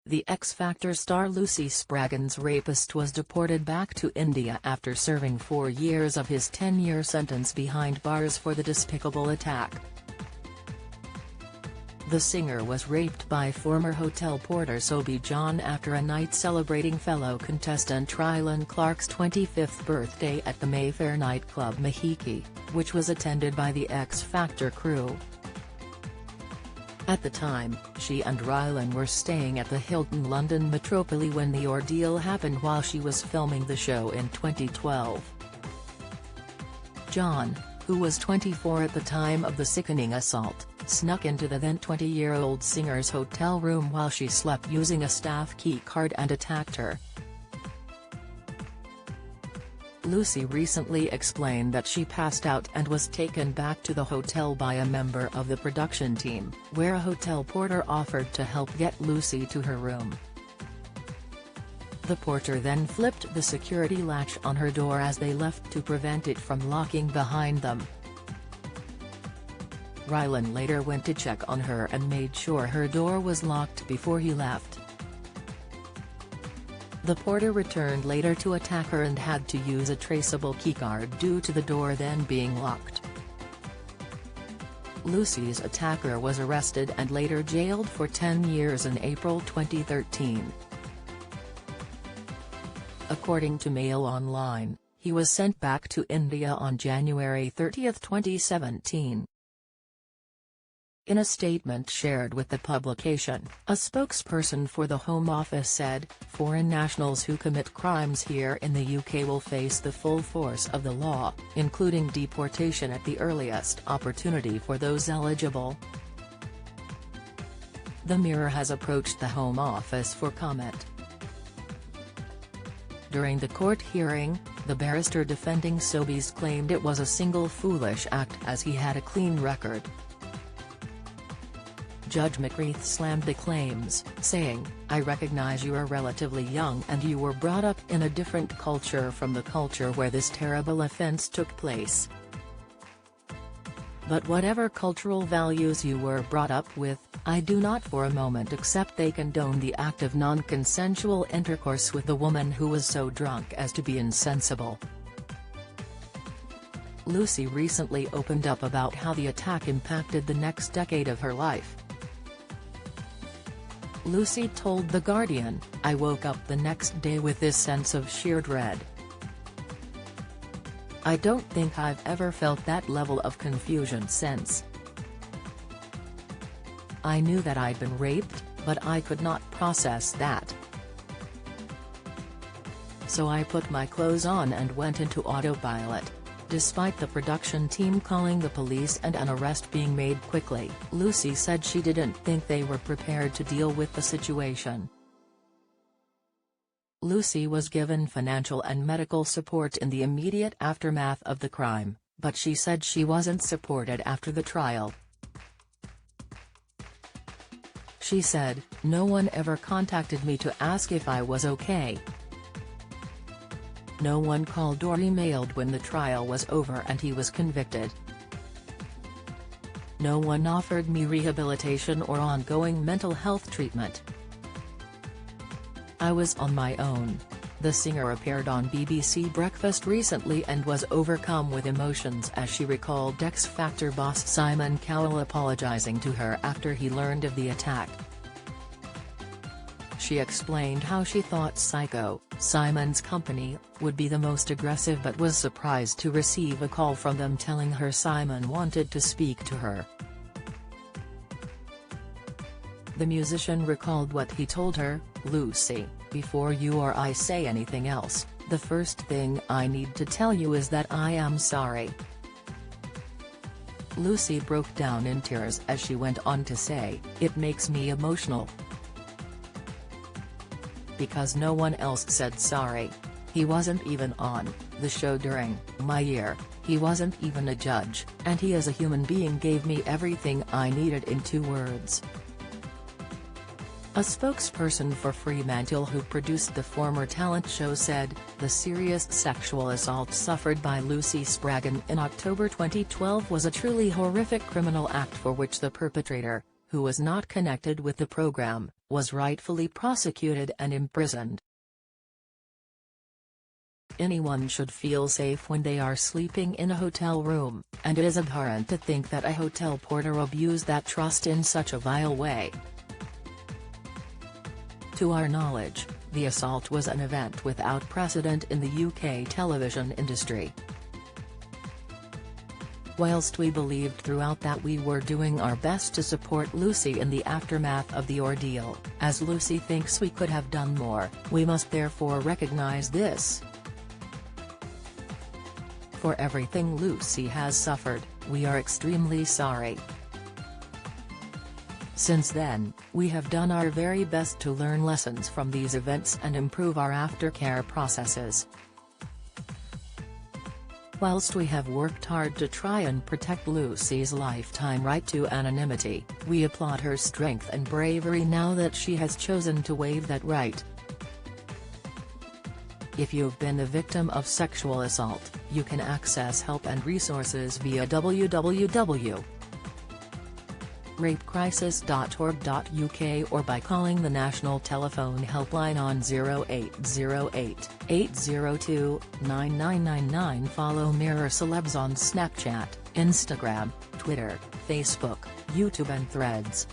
The X Factor star Lucy Spraggan's rapist was deported back to India after serving 4 years of his 10-year sentence behind bars for the despicable attack. The singer was raped by former hotel porter Spraggan after a night celebrating fellow contestant Rylan Clark's 25th birthday at the Mayfair nightclub Mahiki, which was attended by the X Factor crew. At the time, she and Rylan were staying at the Hilton London Metropole when the ordeal happened while she was filming the show in 2012. John, who was 24 at the time of the sickening assault, snuck into the then 20-year-old singer's hotel room while she slept using a staff key card and attacked her. Lucy recently explained that she passed out and was taken back to the hotel by a member of the production team, where a hotel porter offered to help get Lucy to her room. The porter then flipped the security latch on her door as they left to prevent it from locking behind them. Rylan later went to check on her and made sure her door was locked before he left. The porter returned later to attack her and had to use a traceable keycard due to the door then being locked. Lucy's attacker was arrested and later jailed for 10 years in April 2013. According to Mail Online, he was sent back to India on January 30, 2017. In a statement shared with the publication, a spokesperson for the Home Office said, "Foreign nationals who commit crimes here in the UK will face the full force of the law, including deportation at the earliest opportunity for those eligible." The Mirror has approached the Home Office for comment. During the court hearing, the barrister defending Sobies claimed it was a single foolish act as he had a clean record. Judge McGreath slammed the claims, saying, "I recognize you are relatively young and you were brought up in a different culture from the culture where this terrible offense took place. But whatever cultural values you were brought up with, I do not for a moment accept they condone the act of non-consensual intercourse with the woman who was so drunk as to be insensible." Lucy recently opened up about how the attack impacted the next decade of her life. Lucy told The Guardian, "I woke up the next day with this sense of sheer dread. I don't think I've ever felt that level of confusion since. I knew that I'd been raped, but I could not process that. So I put my clothes on and went into autopilot." Despite the production team calling the police and an arrest being made quickly, Lucy said she didn't think they were prepared to deal with the situation. Lucy was given financial and medical support in the immediate aftermath of the crime, but she said she wasn't supported after the trial. She said, "No one ever contacted me to ask if I was okay. No one called or emailed when the trial was over and he was convicted. No one offered me rehabilitation or ongoing mental health treatment. I was on my own." The singer appeared on BBC Breakfast recently and was overcome with emotions as she recalled X Factor boss Simon Cowell apologising to her after he learned of the attack. She explained how she thought Psycho, Simon's company, would be the most aggressive but was surprised to receive a call from them telling her Simon wanted to speak to her. The musician recalled what he told her, "Lucy, before you or I say anything else, the first thing I need to tell you is that I am sorry." Lucy broke down in tears as she went on to say, "It makes me emotional. Because no one else said sorry. He wasn't even on the show during my year, he wasn't even a judge, and he as a human being gave me everything I needed in 2 words." A spokesperson for Fremantle who produced the former talent show said, "The serious sexual assault suffered by Lucy Spraggan in October 2012 was a truly horrific criminal act for which the perpetrator, who was not connected with the programme, was rightfully prosecuted and imprisoned. Anyone should feel safe when they are sleeping in a hotel room, and it is abhorrent to think that a hotel porter abused that trust in such a vile way. To our knowledge, the assault was an event without precedent in the UK television industry. Whilst we believed throughout that we were doing our best to support Lucy in the aftermath of the ordeal, as Lucy thinks we could have done more, we must therefore recognise this. For everything Lucy has suffered, we are extremely sorry. Since then, we have done our very best to learn lessons from these events and improve our aftercare processes. Whilst we have worked hard to try and protect Lucy's lifetime right to anonymity, we applaud her strength and bravery now that she has chosen to waive that right. If you've been the victim of sexual assault, you can access help and resources via www.rapecrisis.org.uk or by calling the National Telephone Helpline on 0808 802 9999. Follow Mirror Celebs on Snapchat, Instagram, Twitter, Facebook, YouTube and Threads.